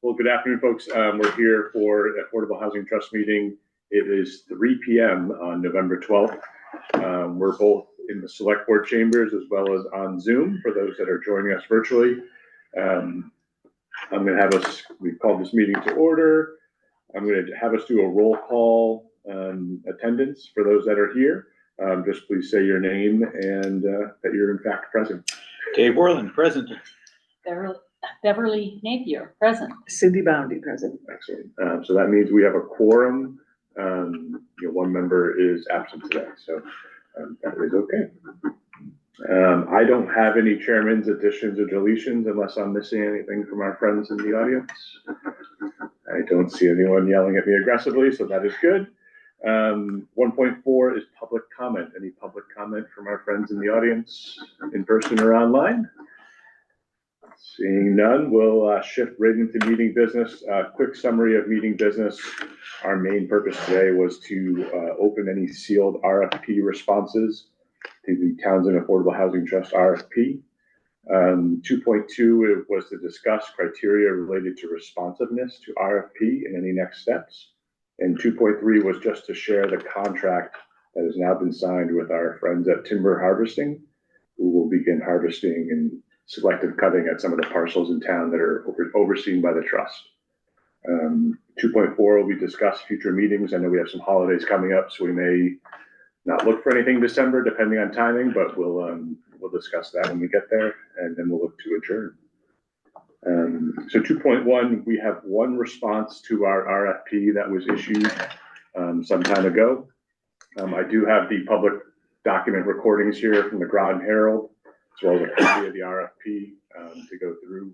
Well, good afternoon, folks. We're here for Affordable Housing Trust meeting. It is 3 p.m. on November 12th. We're both in the select board chambers as well as on Zoom for those that are joining us virtually. I'm going to have us, we've called this meeting to order. I'm going to have us do a roll call attendance for those that are here. Just please say your name and that you're in fact present. Dave Worland, present. Beverly Napier, present. Cindy Boundy, present. Excellent. So that means we have a quorum. One member is absent today, so that is okay. I don't have any chairman's additions or deletions unless I'm missing anything from our friends in the audience. I don't see anyone yelling at me aggressively, so that is good. 1.4 is public comment. Any public comment from our friends in the audience, in person or online? Seeing none, we'll shift right into meeting business. Quick summary of meeting business. Our main purpose today was to open any sealed RFP responses to the Townsend Affordable Housing Trust RFP. 2.2 was to discuss criteria related to responsiveness to RFP and any next steps. And 2.3 was just to share the contract that has now been signed with our friends at Timber Harvesting, who will begin harvesting and selective cutting at some of the parcels in town that are overseen by the trust. 2.4 will be discussed future meetings. I know we have some holidays coming up, so we may not look for anything December depending on timing, but we'll discuss that when we get there, and then we'll look to adjourn. So 2.1, we have one response to our RFP that was issued some time ago. I do have the public document recordings here from the Groton Herald, as well as a copy of the RFP to go through.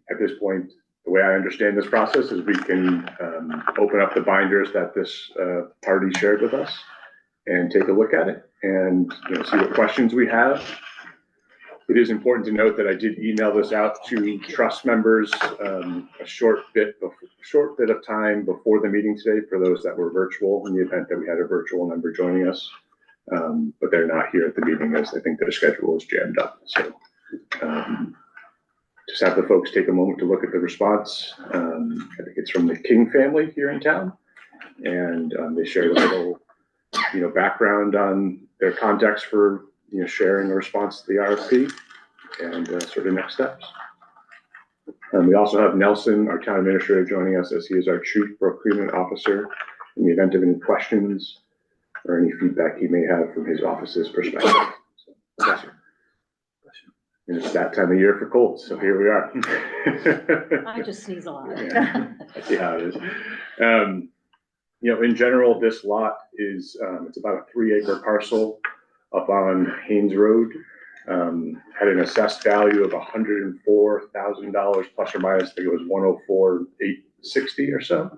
At this point, the way I understand this process is we can open up the binders that this party shared with us and take a look at it and see what questions we have. It is important to note that I did email this out to trust members a short bit of time before the meeting today for those that were virtual, in the event that we had a virtual member joining us. But they're not here at the meeting as I think their schedule is jammed up. So just have the folks take a moment to look at the response. I think it's from the King family here in town, and they shared a little background on their context for sharing a response to the RFP and sort of next steps. We also have Nelson, our town administrator, joining us as he is our chief procurement officer in the event of any questions or any feedback he may have from his office's perspective. So, bless you. And it's that time of year for colds, so here we are. I just sneeze a lot. Yeah, I see how it is. In general, this lot is it's about a 3-acre parcel up on Haynes Road. Had an assessed value of $104,000 plus or minus. I think it was $104,860 or so.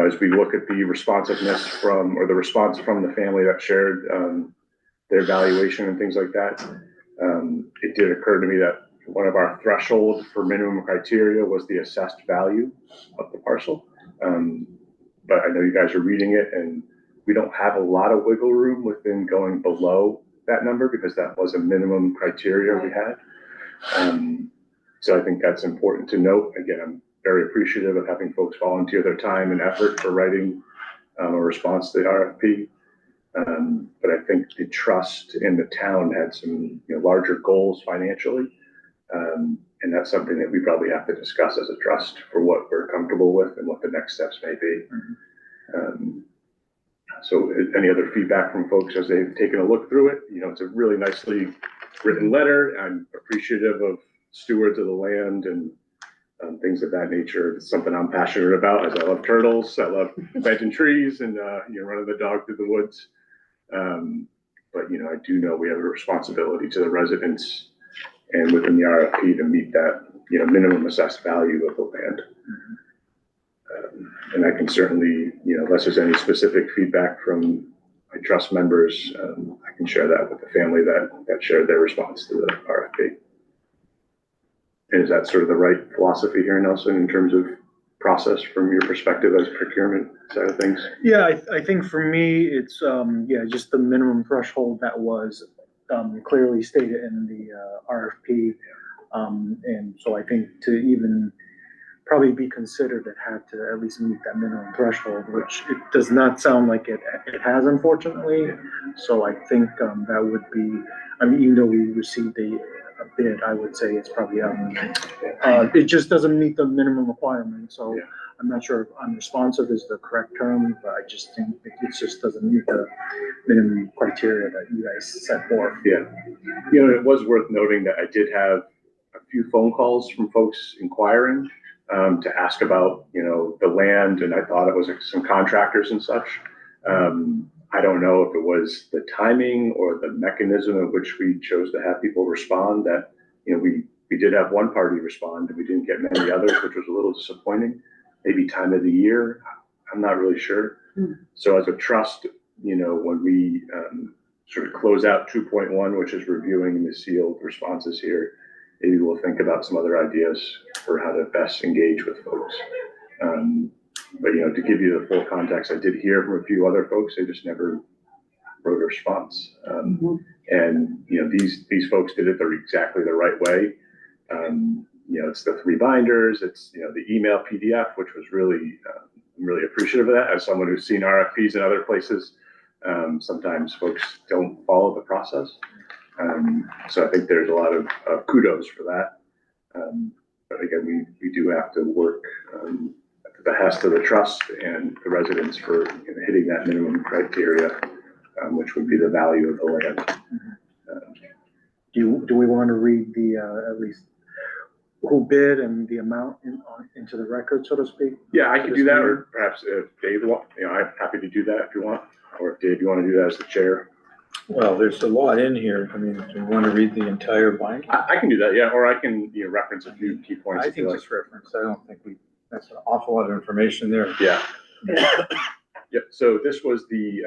As we look at the responsiveness the response from the family that shared their valuation and things like that, it did occur to me that one of our thresholds for minimum criteria was the assessed value of the parcel. But I know you guys are reading it, and we don't have a lot of wiggle room within going below that number because that was a minimum criteria we had. So I think that's important to note. Again, I'm very appreciative of having folks volunteer their time and effort for writing a response to the RFP. But I think the trust in the town had some larger goals financially. And that's something that we probably have to discuss as a trust for what we're comfortable with and what the next steps may be. So any other feedback from folks as they've taken a look through it? It's a really nicely written letter. I'm appreciative of stewards of the land and things of that nature. It's something I'm passionate about, as I love turtles. I love planting trees and running the dog through the woods. But I do know we have a responsibility to the residents and within the RFP to meet that minimum assessed value of the land. And I can certainly, unless there's any specific feedback from my trust members, I can share that with the family that shared their response to the RFP. And is that sort of the right philosophy here, Nelson, in terms of process from your perspective as procurement side of things? Yeah, I think for me, it's just the minimum threshold that was clearly stated in the RFP. And so I think to even probably be considered, it had to at least meet that minimum threshold, which it does not sound like it has, unfortunately. So I think that would be, I mean, even though we received a bid, I would say it's probably, it just doesn't meet the minimum requirement. So Yeah. I'm not sure if unresponsive is the correct term, but I just think it just doesn't meet the minimum criteria that you guys set forth. Yeah. You know, it was worth noting that I did have a few phone calls from folks inquiring to ask about, you know, the land, and I thought it was some contractors and such. I don't know if it was the timing or the mechanism in which we chose to have people respond that, you know, we did have one party respond and we didn't get many others, which was a little disappointing. Maybe time of the year, I'm not really sure. So as a trust, you know, when we sort of close out 2.1, which is reviewing the sealed responses here, maybe we'll think about some other ideas for how to best engage with folks. But, you know, to give you the full context, I did hear from a few other folks, they just never wrote a response. And, you know, these folks did it exactly the right way. You know, it's the 3 binders, it's, you know, the email PDF, which was really, I'm really appreciative of that. As someone who's seen RFPs in other places, sometimes folks don't follow the process. So I think there's a lot of kudos for that. But again, we do have to work at the behest of the trust and the residents for, you know, hitting that minimum criteria, which would be the value of the land. Do we want to read the, at least who bid and the amount into the record, so to speak? Yeah, I can do that, or perhaps if Dave want, you know, I'm happy to do that if you want, or if Dave, you want to do that as the chair. Well, there's a lot in here. I mean, do you want to read the entire binder? I can do that, yeah, or I can, you know, reference a few key points. I if you think like. just reference. I don't think that's an awful lot of information there. Yeah. Yep. So this was the,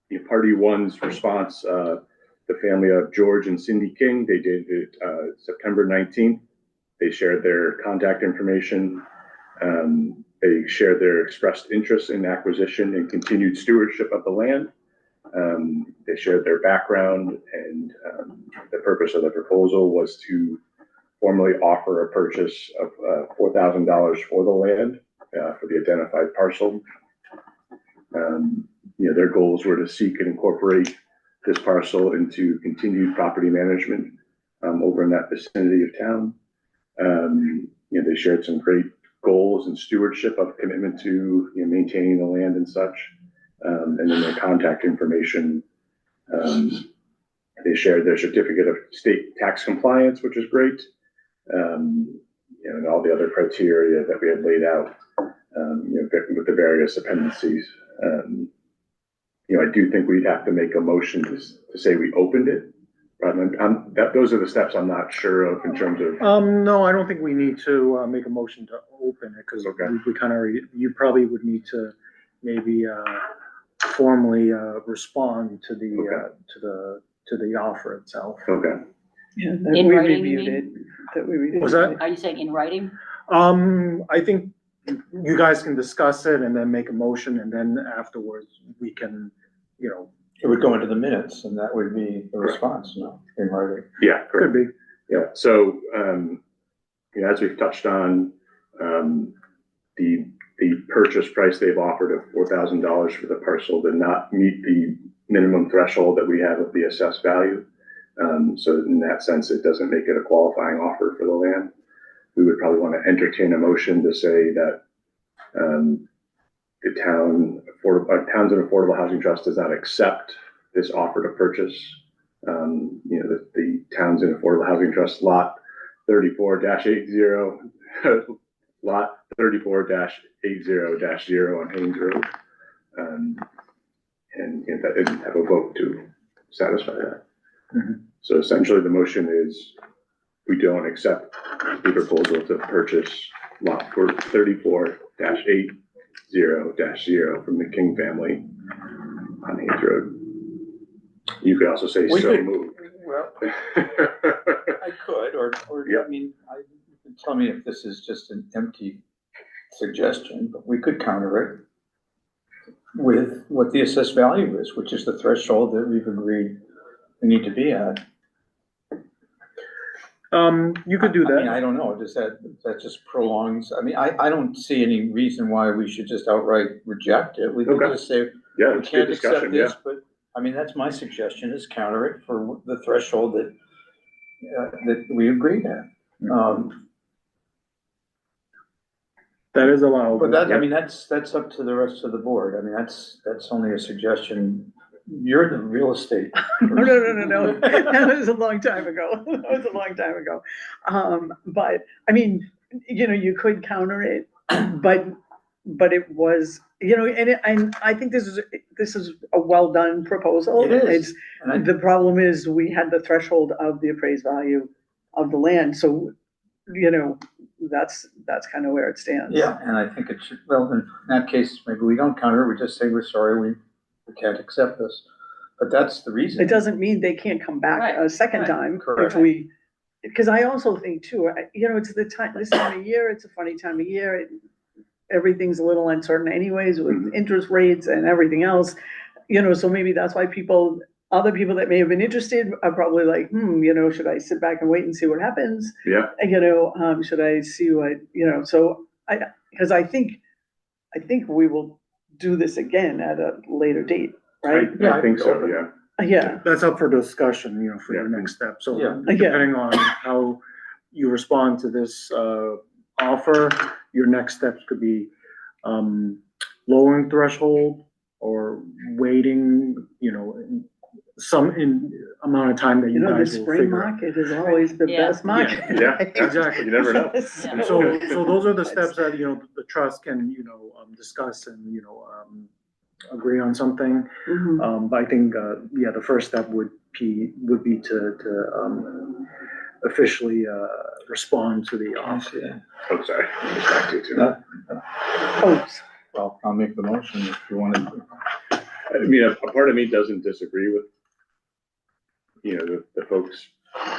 you know, party one's response. The family of George and Cindy King. They did it September 19th. They shared their contact information. They shared their expressed interest in acquisition and continued stewardship of the land. They shared their background, and the purpose of the proposal was to formally offer a purchase of $4,000 for the land for the identified parcel. You know, their goals were to seek and incorporate this parcel into continued property management over in that vicinity of town. You know, they shared some great goals and stewardship of commitment to, you know, maintaining the land and such. And then their contact information. They shared their certificate of state tax compliance, which is great. You know, and all the other criteria that we had laid out, you know, with the various appendices. You know, I do think we'd have to make a motion to say we opened it. Those are the steps I'm not sure of in terms of. No, I don't think we need to make a motion to open it, because Okay. we kind of, you probably would need to maybe formally respond to the Okay. to the offer itself. Okay. Yeah, In that we writing, you reviewed it, mean? that we reviewed. Was that? Are you saying in writing? I think you guys can discuss it and then make a motion, and then afterwards we can, you know, It would go into the minutes, and that would be the response, no, in writing. Yeah. could be. Yeah, so, you know, as we've touched on, the purchase price they've offered of $4,000 for the parcel did not meet the minimum threshold that we have of the assessed value. So in that sense, it doesn't make it a qualifying offer for the land. We would probably want to entertain a motion to say that, the Townsend Affordable Housing Trust does not accept this offer to purchase. You know, the Townsend Affordable Housing Trust lot 34-80, lot 34-80-0 on Haynes Road. And you know, that didn't have a vote to satisfy that. Mhm. So essentially the motion is we don't accept the proposal to purchase lot 34-80-0 from the King family on Haynes Road. You could also say We so could- moved. Well, I could, or, Yeah. I mean, you can tell me if this is just an empty suggestion, but we could counter it with what the assessed value is, which is the threshold that we've agreed we need to be at. You could do I mean, that. I don't know, that just prolongs, I mean, I don't see any reason why we should just outright reject it. We could Okay. just say, Yeah, we it's a good can't accept discussion, yeah. this, but, I mean, that's my suggestion, is counter it for the threshold that we agreed at. That is allowable. But that, I mean, that's up to the rest of the board, I mean, that's only a suggestion, you're the real estate. No. That was a long time ago. That was a long time ago. But, I mean, you know, you could counter it, but it was, you know, and I think this is a well-done proposal. It is. It's, And I- the problem is, we had the threshold of the appraised value of the land, so, you know, that's kind of where it stands. Yeah, and I think it should, well, in that case, maybe we don't counter, we just say, we're sorry, we can't accept this. But that's the reason. It doesn't mean they can't come back Right, a second right. time Correct. if because I also think too, you know, it's this time of year, it's a funny time of year. Everything's a little uncertain anyways with Mhm. interest rates and everything else, you know, so maybe that's why other people that may have been interested are probably like, you know, should I sit back and wait and see what happens? Yeah, And, you know, should I see what, you know, so because I think we will do this again at a later date, right? Yeah, I think so, open. yeah. Yeah, That's up for discussion, you know, for your Yeah. next step. So Yeah. depending on how you respond to this, offer, your next steps could be, lowering threshold or waiting, you know, some amount of time that you you know, the guys will spring figure out. market is always the Yeah. best market. Yeah, exactly, you never know. So those are the steps that, you know, the trust can, you know, discuss and, you know, agree on something. Mhm. But I think, yeah, the first step would be to officially, respond to the offer. Yeah. Oh, sorry, I'll get back to you too. No. Hopes. Well, I'll make the motion if you want to. I mean, a part of me doesn't disagree with, you know, the folks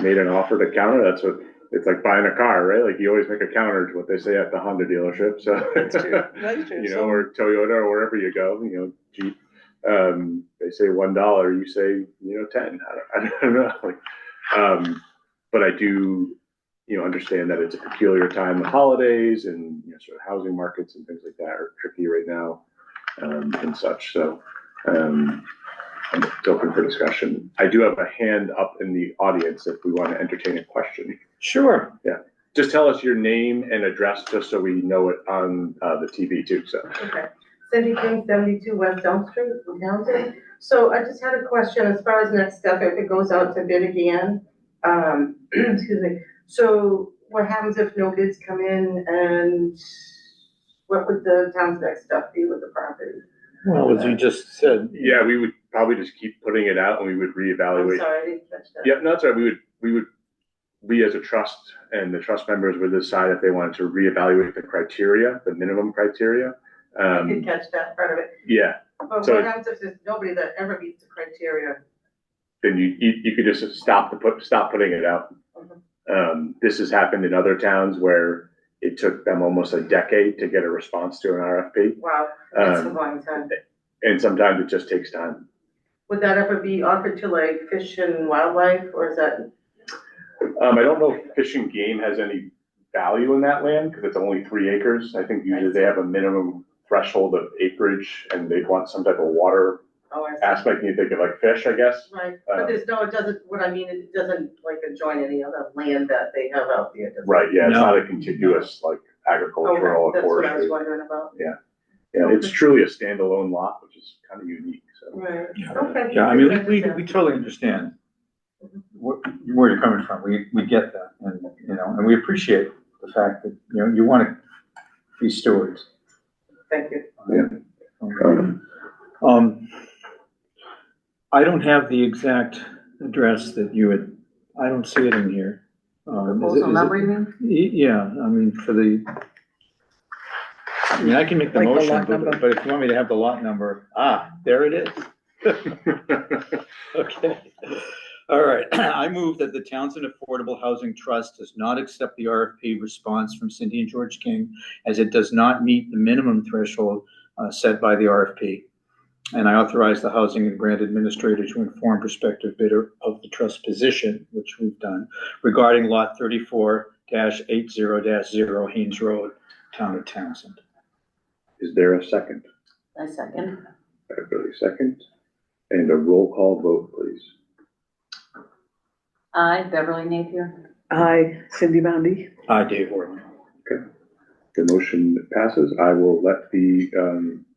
made an offer to counter, that's what, it's like buying a car, right? Like you always make a counter to what they say at the Honda dealership, so. That's true, that's true. You know, So- or Toyota or wherever you go, you know, Jeep, they say $1, you say, you know, 10, I don't know, like, but I do, you know, understand that it's a peculiar time, the holidays and, you know, sort of housing markets and things like that are tricky right now, and such, so, it's open for discussion. I do have a hand up in the audience if we want to entertain a question. Sure. Just tell us your name and address, just so we know it on, the TV too, so. Okay, Cindy King, 72 West Elm Street, in Townsend. So I just had a question as far as next step, if it goes out to bid again. Excuse me, so what happens if no bids come in, and what would the town's next step be with the property? Well, as you just said. Yeah, we would probably just keep putting it out and we would I'm reevaluate. sorry, I didn't catch that. Yeah, no, that's right. We as a trust and the trust members would decide if they wanted to reevaluate the criteria, the minimum criteria. I didn't catch that part of it. Yeah, But So- what happens if there's nobody that ever meets the criteria? then you could just stop putting it out. This has happened in other towns where it took them almost a decade to get a response to an RFP. Wow, that's a Um, long time. And sometimes it just takes time. Would that ever be offered to like Fish and Wildlife, or is that? I don't know if Fish and Game has any value in that land because it's only 3 acres. I think usually they have a minimum threshold of acreage and they want some type of water Oh, I see. aspect. You think of like fish, I guess. Right, but there's no, it doesn't, what I mean, it doesn't like adjoin any other land that they have out there, does it? Right, yeah, it's No. not a contiguous like agricultural Okay, or that's what I was forestry. wondering about. Yeah, it's truly a standalone lot, which is kind of unique, so. Right, Yeah. okay. Yeah, I mean, we totally understand where you're coming from. We get that, and, you know, and we appreciate the fact that, you know, you want to be stewards. Thank you. I don't have the exact address that you had, I don't see it in here. Proposal number, you mean? Yeah, I mean, I mean, I can make the Like the motion, lot number. but if you want me to have the lot number, there it is. Okay. All right. I move that the Townsend Affordable Housing Trust does not accept the RFP response from Cindy and George King, as it does not meet the minimum threshold set by the RFP. And I authorize the Housing and Grant Administrator to inform prospective bidder of the trust position, which we've done, regarding lot 34-80-0 Haynes Road, Town of Townsend. Is there a second? I second. Beverly second. And a roll call vote, please. I, Beverly Napier. Hi, Cindy Boundy. Aye, Dave Worley. The motion passes. I will let the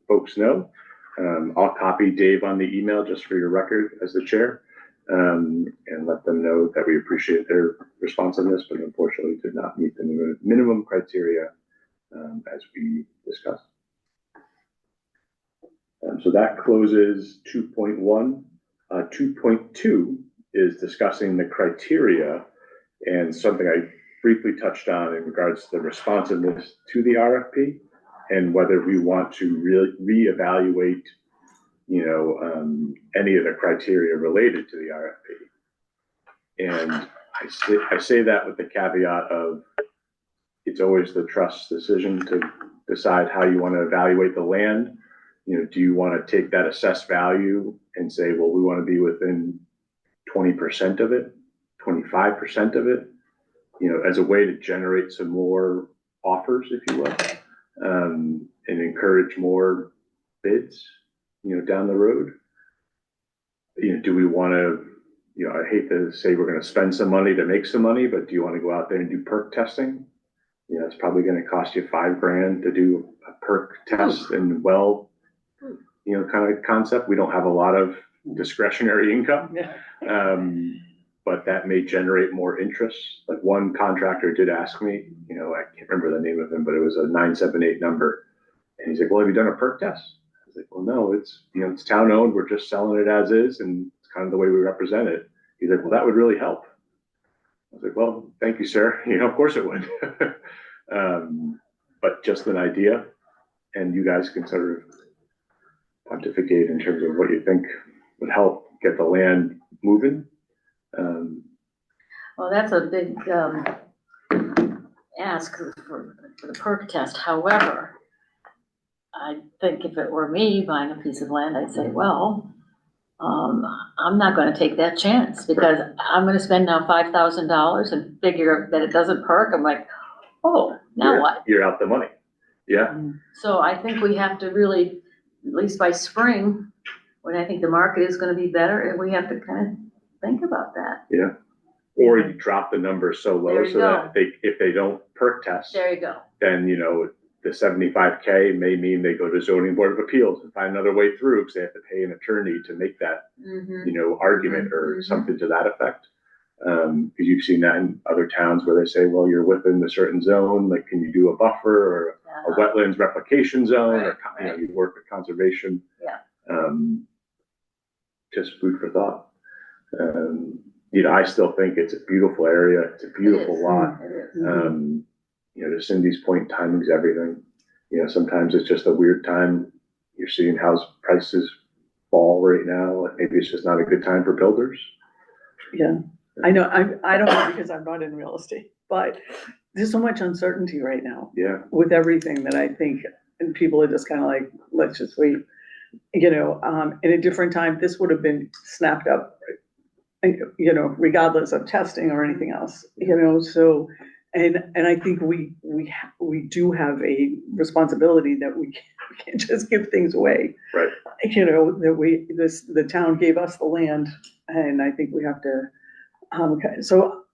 folks know. I'll copy Dave on the email just for your record as the chair, and let them know that we appreciate their responsiveness, but unfortunately did not meet the minimum criteria as we discussed. So that closes 2.1. 2.2 is discussing the criteria and something I briefly touched on in regards to the responsiveness to the RFP and whether we want to really reevaluate, any of the criteria related to the RFP. And I say that with the caveat of it's always the trust's decision to decide how you want to evaluate the land. Do you want to take that assessed value and say, well, we want to be within 20% of it, 25% of it, as a way to generate some more offers, if you will, and encourage more bids, down the road. Do we want to, I hate to say we're going to spend some money to make some money, but do you want to go out there and do perk testing? It's probably going to cost you $5,000 to do a perk test and kind of concept. We don't have a lot of discretionary income. But that may generate more interest. Like one contractor did ask me, I can't remember the name of him, but it was a 978 number. And he's like, well, have you done a perk test? I was like, well, no, it's town owned. We're just selling it as is. And it's kind of the way we represent it. He's like, well, that would really help. I was like, well, thank you, sir. Of course it would. But just an idea. And you guys can sort of pontificate in terms of what you think would help get the land moving. Well, that's a big, ask for the perk test. However, I think if it were me buying a piece of land, I'd say, well, I'm not gonna take that chance because I'm gonna spend now $5,000 and figure that it doesn't perk. I'm like, oh, now what? You're out the money. Yeah. So I think we have to really, at least by spring, when I think the market is gonna be better, and we have to kind of think about that. Yeah. Or you drop the number so low There you so that if they don't perk test, There you go. then, the 75K may mean they go to zoning board of appeals and find another way through because they have to pay an attorney to make that, argument or something to that effect. Because you've seen that in other towns where they say, well, you're within a certain zone, like, can you do a buffer or a wetlands replication zone, or you work with conservation. Yeah. Just food for thought. I still think it's a beautiful area. It's a beautiful lot. It is. To Cindy's point, timing's everything. Sometimes it's just a weird time. You're seeing house prices fall right now. Like maybe it's just not a good time for builders. Yeah, I know. I don't know because I'm not in real estate, but there's so much uncertainty right now. Yeah. With everything that I think, and people are just kind of like, let's just wait. In a different time, this would have been snapped up, regardless of testing or anything else. So, and I think we do have a responsibility that we can't just give things away. Right. That the town gave us the land, and I think we have to. So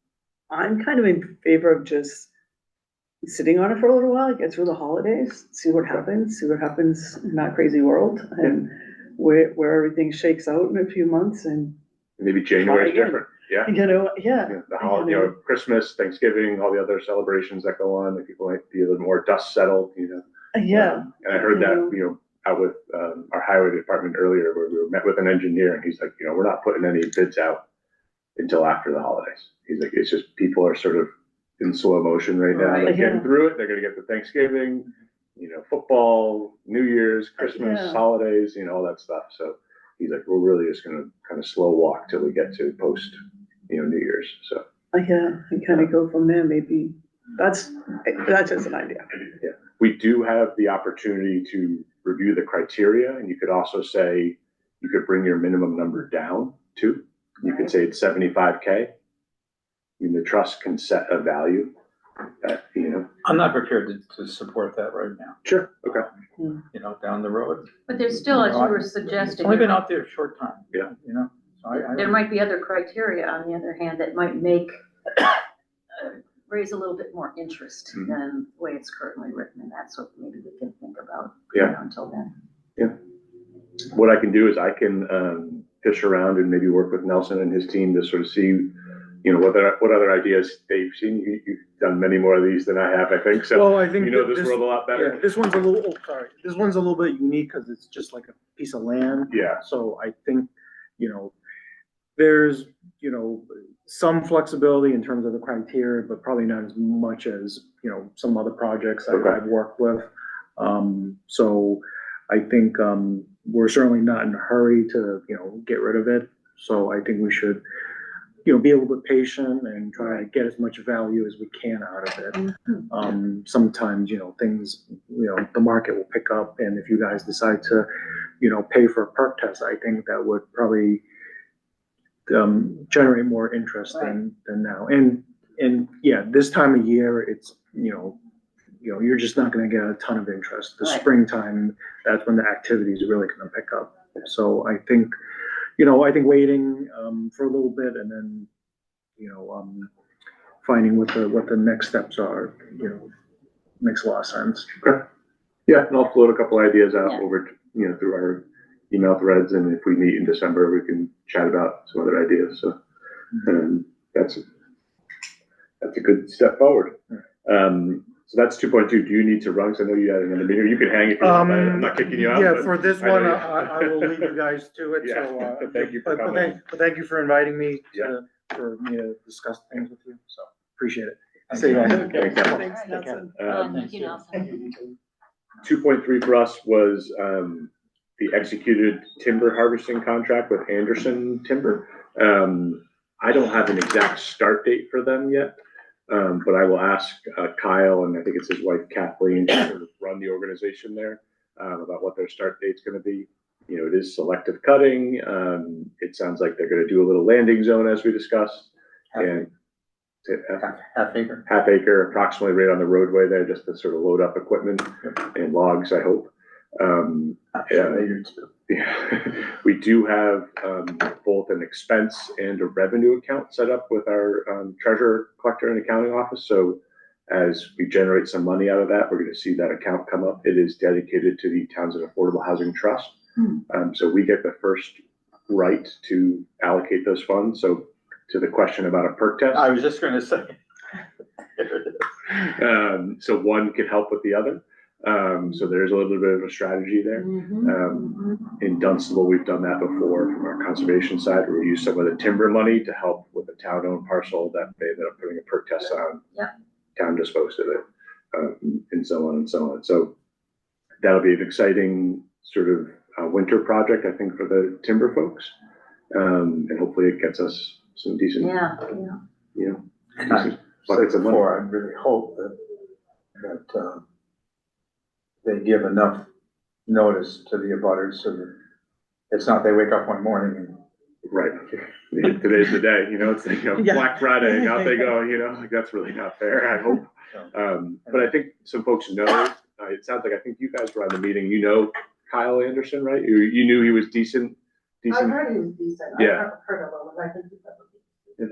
I'm kind of in favor of just sitting on it for a little while, get through the holidays, see what happens in that crazy world, and where everything shakes out in a few months, and maybe January is different. Yeah. The holiday, Christmas, Thanksgiving, all the other celebrations that go on, that people might be a little more dust settled, Yeah. And I heard that, out with our highway department earlier, where we met with an engineer, and he's like, we're not putting any bids out until after the holidays. He's like, it's just people are sort of in slow motion right now. Right. They're getting through it. They're gonna get to Thanksgiving, football, New Year's, Christmas, holidays, all that stuff. So he's like, we're really just gonna kind of slow walk till we get to post, New Year's. So and kind of go from there. Maybe that's just an idea. yeah, we do have the opportunity to review the criteria, and you could also say, you could bring your minimum number down too. You could say it's 75K. I mean, the trust can set a value that, you know. I'm not prepared to support that right now, Sure. Okay. you know, down the road. But there's still, as you were It's suggesting, only been out there a short time. Yeah. You know, so I. there might be other criteria, on the other hand, that might make, raise a little bit more interest Mhm. than the way it's currently written, and that's what maybe we can think about. Yeah. Until then. What I can do is I can fish around and maybe work with Nelson and his team to sort of see, you know, what other ideas they've seen. You've done many more of these than I have, I think. So Well, I think you know that this world a lot Yeah, better. this one's a little, oh, sorry, this one's a little bit unique because it's just like a piece of land. Yeah. So I think, you know, there's, you know, some flexibility in terms of the criteria, but probably not as much as, you know, some other projects Okay. I've worked with. So I think, we're certainly not in a hurry to, you know, get rid of it. So I think we should, you know, be a little bit patient and try to get as much value as we can out of it. Sometimes, you know, things, you know, the market will pick up, and if you guys decide to, you know, pay for a perk test, I think that would probably generate more interest than now. And yeah, this time of year, it's, you know, you're just not gonna get a ton of interest. The Right. springtime, that's when the activity is really gonna pick up. So I think, you know, I think waiting for a little bit and then, you know, finding what the next steps are, you know, makes a lot of sense. Okay. Yeah, and I'll float a couple ideas out Yeah. over, you know, through our email threads, and if we meet in December, we can chat about some other ideas. So that's a good step forward. So that's 2.2. Do you need to run? 'Cause I know you had another meeting. You can hang if you want. I'm not kicking you out. Yeah, but for this I know one, you- I will leave you guys to it, Yeah, so. thank you for but coming. thank you for inviting me Yeah. for me to discuss things with you, so appreciate it. Thank See you you. guys. Thanks, Alan. Thanks, Take care. Nelson. Thank you, Nelson. 2.3 for us was the executed timber harvesting contract with Anderson Timber. I don't have an exact start date for them yet, but I will ask Kyle, and I think it's his wife Kathleen, to sort of run the organization there, about what their start date's gonna be. You know, it is selective cutting. It sounds like they're gonna do a little landing zone as we discussed. And Half acre. half acre, approximately right on the roadway there, just to sort of load up equipment and logs, I hope. Yeah, we do have both an expense and a revenue account set up with our treasurer, collector, and accounting office. So as we generate some money out of that, we're going to see that account come up. It is dedicated to the Townsend Affordable Housing Trust. So we get the first right to allocate those funds. So to the question about a perk test, I was just gonna say. There it is. so one could help with the other. So there's a little bit of a strategy there. In Dunstable, we've done that before from our conservation side, where we use some of the timber money to help with a town-owned parcel that they ended up putting a perk test on. Yeah. Town disposed of it, and so on and so on. So that'll be an exciting sort of winter project, I think, for the timber folks. And hopefully it gets us some decent, Yeah, you know, And I decent said buckets of money. before, I really hope that they give enough notice to the abutters so that it's not they wake up one morning and. Right. Today's the day, you know, it's like, you know, Yeah. Black Friday, out they go, you know, like that's really not fair, I hope. But I think some folks know, it sounds like, I think you guys were on the meeting, you know Kyle Anderson, right? You knew he was decent? I've heard he was decent. Yeah. I've heard of him, and I think he's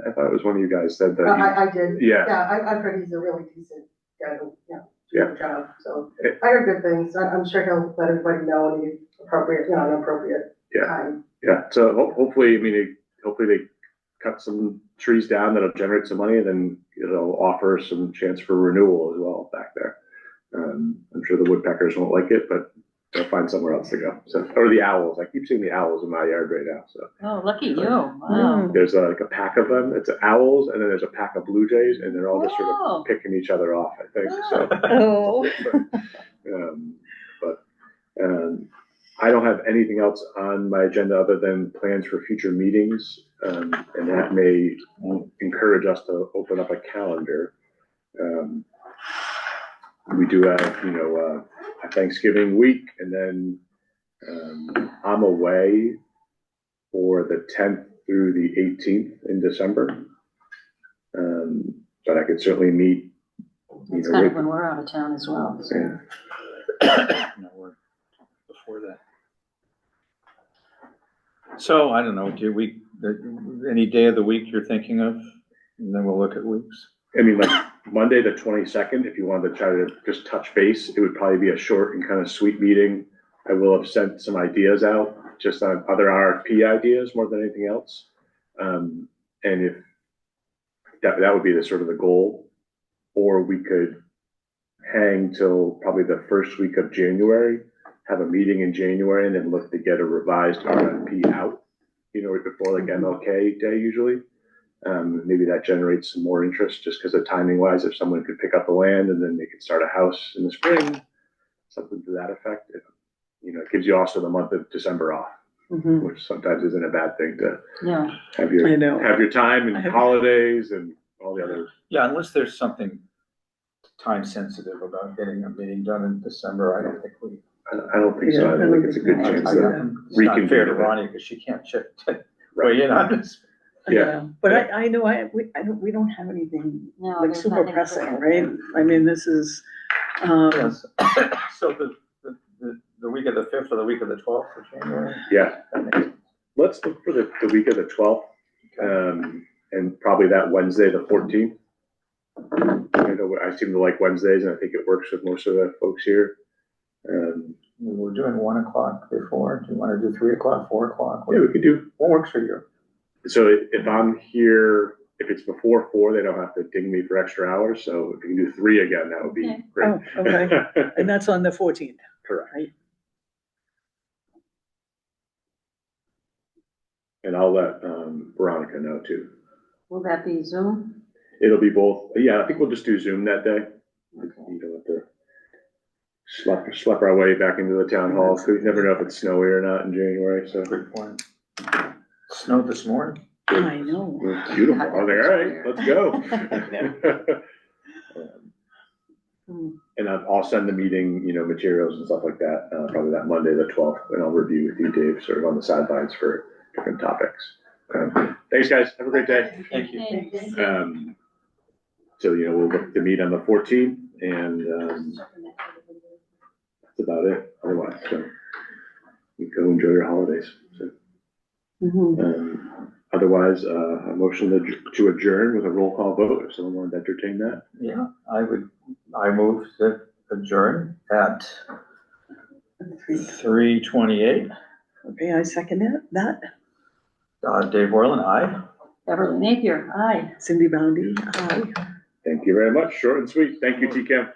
I thought it was one of you guys said that. I did. Yeah. I've heard he's a really decent guy, who, do Yeah. a job, so I heard good things. I'm sure he'll let everybody know in the appropriate, an appropriate Yeah. time. Yeah, so hopefully, I mean, hopefully they cut some trees down that'll generate some money, and then it'll offer some chance for renewal as well back there. I'm sure the woodpeckers won't like it, but they'll find somewhere else to go. So, or the owls, I keep seeing the owls in my yard right now, so. oh, look at you, wow. There's like a pack of them, it's owls, and then there's a pack of blue jays, and they're all just sort Oh. of picking each other off, I think, so. Oh. But I don't have anything else on my agenda other than plans for future meetings, and that may encourage us to open up a calendar. We do have, Thanksgiving week, and then, I'm away for the 10th through the 18th in December. But I could certainly meet, It's kind of when we're out of town as well, so. yeah. No, we're before that. So I don't know, any day of the week you're thinking of, and then we'll look at weeks. I mean, like Monday, the 22nd, if you wanted to try to just touch base, it would probably be a short and kind of sweet meeting. I will have sent some ideas out, just on other RFP ideas more than anything else. And if that would be the sort of the goal, or we could hang till probably the first week of January, have a meeting in January, and then look to get a revised RFP out, right before like MLK Day usually. Maybe that generates some more interest, just because of timing wise, if someone could pick up the land and then they could start a house in the spring, something to that effect. It gives you also the month of December off, Mhm. which sometimes isn't a bad thing to Yeah, have I know. your time and holidays and all the other. Yeah, unless there's something time sensitive about getting a meeting done in December, I don't think we. I don't think so. I don't think it's a good Yeah, chance I to don't It's not fair to reconvene it. Ronnie, because she can't weigh in on this. Yeah. But I know, we don't have anything no, like there's super nothing. pressing, right? I mean, this is, Yes. So the week of the 5th or the week of the 12th of January? Yeah, let's look for the week of the 12th, and probably that Wednesday, the 14th. I seem to like Wednesdays, and I think it works with most of the folks here. We're doing 1 o'clock before. Do you want to do 3 o'clock, 4 o'clock? Yeah, we could do. What works for you? So if I'm here, if it's before 4, they don't have to ding me for extra hours. So if you can do 3 again, that would be Okay. great. Oh, okay. And that's on the 14th. Correct. Right. And I'll let Veronica know too. Will that be Zoom? It'll be both. Yeah, I think we'll just do Zoom that day. Okay. You don't have to schlep our way back into the town hall. So you never know if it's snowy or not in January. So Good point. Snowed this morning. I know. it's beautiful. I was like, all right, let's go. And I'll send the meeting, materials and stuff like that, probably that Monday, the 12th, and I'll review with you, Dave, sort of on the sidelines for different topics. Thanks, guys. Have a great day. Thank you. Thanks. So, we'll look to meet on the 14th, and that's about it. Otherwise, so you go enjoy your holidays. So, otherwise, a motion to adjourn with a roll call vote. If someone wanted to entertain that. Yeah, I move to adjourn at 3:28. Okay, I second that. Dave Worland, aye. Beverly Napier, aye. Cindy Boundy, aye. Thank you very much. Short and sweet. Thank you, TCAM.